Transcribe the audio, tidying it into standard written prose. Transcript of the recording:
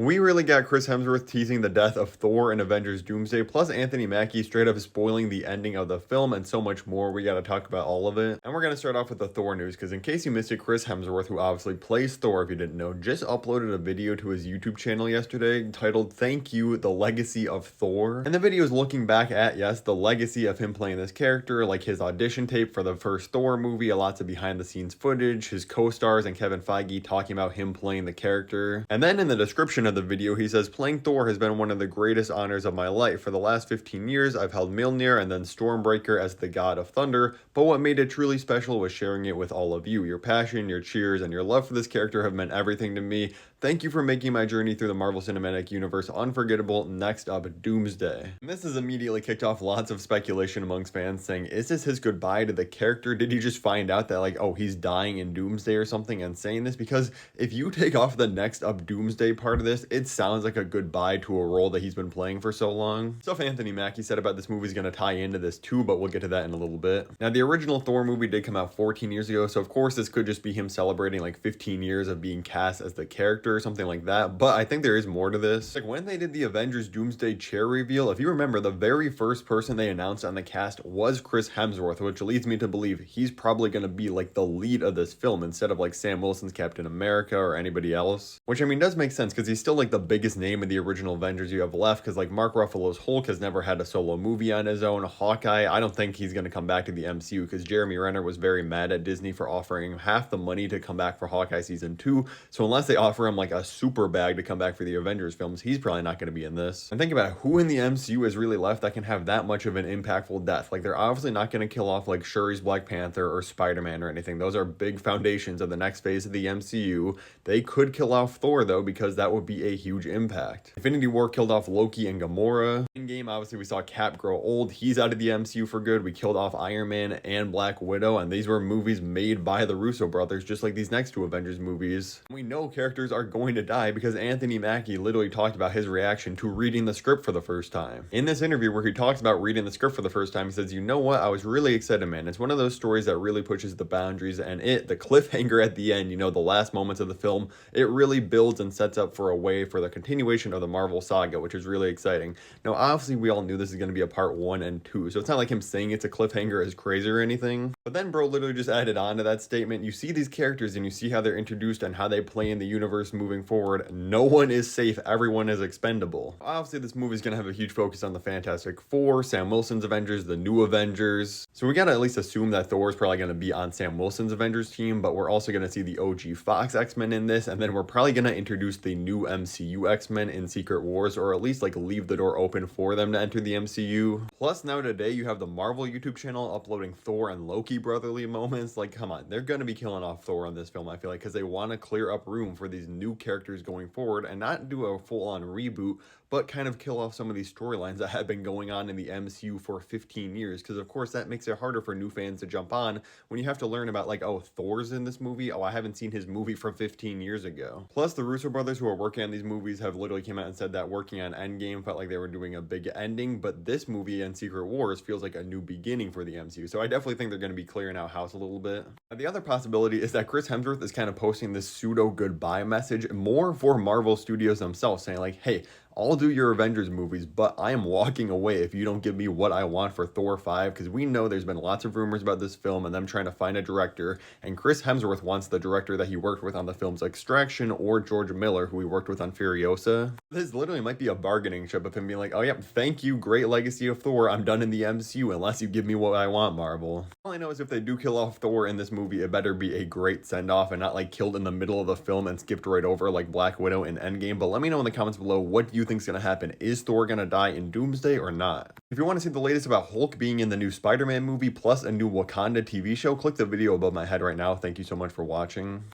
We really got Chris Hemsworth teasing the death of Thor in Avengers Doomsday, plus Anthony Mackie straight up spoiling the ending of the film, and so much more. We gotta talk about all of it. And we're gonna start off with the Thor news, because in case you missed it, Chris Hemsworth, who obviously plays Thor if you didn't know, just uploaded a video to his YouTube channel yesterday titled "Thank You, The Legacy of Thor." And the video is looking back at, yes, the legacy of him playing this character, like his audition tape for the first Thor movie, lots of behind the scenes footage, his co-stars and Kevin Feige talking about him playing the character. And then in the description of the video, he says, "Playing Thor has been one of the greatest honors of my life. For the last 15 years, I've held Mjolnir and then Stormbreaker as the god of thunder, but what made it truly special was sharing it with all of you. Your passion, your cheers, and your love for this character have meant everything to me. Thank you for making my journey through the Marvel Cinematic Universe unforgettable. Next up, Doomsday." And this has immediately kicked off lots of speculation amongst fans saying, is this his goodbye to the character? Did he just find out that, like, oh, he's dying in Doomsday or something and saying this? Because if you take off the next up Doomsday part of this, it sounds like a goodbye to a role that he's been playing for so long. Stuff Anthony Mackie said about this movie is going to tie into this too, but we'll get to that in a little bit. Now, the original Thor movie did come out 14 years ago, so of course this could just be him celebrating like 15 years of being cast as the character or something like that, but I think there is more to this. Like when they did the Avengers Doomsday chair reveal, if you remember, the very first person they announced on the cast was Chris Hemsworth, which leads me to believe he's probably going to be like the lead of this film instead of like Sam Wilson's Captain America or anybody else. Which I mean does make sense because he's still like the biggest name of the original Avengers you have left, because like Mark Ruffalo's Hulk has never had a solo movie on his own. Hawkeye, I don't think he's going to come back to the MCU because Jeremy Renner was very mad at Disney for offering him half the money to come back for Hawkeye season 2. So unless they offer him like a super bag to come back for the Avengers films, he's probably not going to be in this. And think about it, who in the MCU is really left that can have that much of an impactful death? Like they're obviously not going to kill off like Shuri's Black Panther or Spider-Man or anything. Those are big foundations of the next phase of the MCU. They could kill off Thor though, because that would be a huge impact. Infinity War killed off Loki and Gamora. Endgame, obviously we saw Cap grow old. He's out of the MCU for good. We killed off Iron Man and Black Widow, and these were movies made by the Russo brothers, just like these next two Avengers movies. We know characters are going to die because Anthony Mackie literally talked about his reaction to reading the script for the first time. In this interview where he talks about reading the script for the first time, he says, "You know what? I was really excited, man. It's one of those stories that really pushes the boundaries, and the cliffhanger at the end, you know, the last moments of the film, it really builds and sets up for a way for the continuation of the Marvel saga, which is really exciting." Now, obviously, we all knew this is going to be a part 1 and 2, so it's not like him saying it's a cliffhanger is crazy or anything. But then bro literally just added on to that statement, you see these characters and you see how they're introduced and how they play in the universe moving forward. No one is safe, everyone is expendable. Obviously, this movie is going to have a huge focus on the Fantastic Four, Sam Wilson's Avengers, the new Avengers. So we gotta at least assume that Thor is probably going to be on Sam Wilson's Avengers team, but we're also going to see the OG Fox X-Men in this, and then we're probably going to introduce the new MCU X-Men in Secret Wars, or at least like leave the door open for them to enter the MCU. Plus now today you have the Marvel YouTube channel uploading Thor and Loki brotherly moments. Like come on, they're going to be killing off Thor on this film, I feel like, because they want to clear up room for these new characters going forward and not do a full-on reboot, but kind of kill off some of these storylines that have been going on in the MCU for 15 years, because of course that makes it harder for new fans to jump on when you have to learn about like, oh, Thor's in this movie, oh, I haven't seen his movie from 15 years ago. Plus the Russo brothers who are working on these movies have literally came out and said that working on Endgame felt like they were doing a big ending, but this movie and Secret Wars feels like a new beginning for the MCU, so I definitely think they're going to be clearing out house a little bit. Now, the other possibility is that Chris Hemsworth is kind of posting this pseudo goodbye message more for Marvel Studios themselves, saying like, hey, I'll do your Avengers movies, but I am walking away if you don't give me what I want for Thor 5, because we know there's been lots of rumors about this film and them trying to find a director, and Chris Hemsworth wants the director that he worked with on the films Extraction or George Miller, who he worked with on Furiosa. This literally might be a bargaining chip of him being like, oh yeah, thank you, great legacy of Thor, I'm done in the MCU unless you give me what I want, Marvel. All I know is if they do kill off Thor in this movie, it better be a great send-off and not like killed in the middle of the film and skipped right over like Black Widow in Endgame. But let me know in the comments below, what do you think is going to happen? Is Thor going to die in Doomsday or not? If you want to see the latest about Hulk being in the new Spider-Man movie plus a new Wakanda TV show, click the video above my head right now. Thank you so much for watching.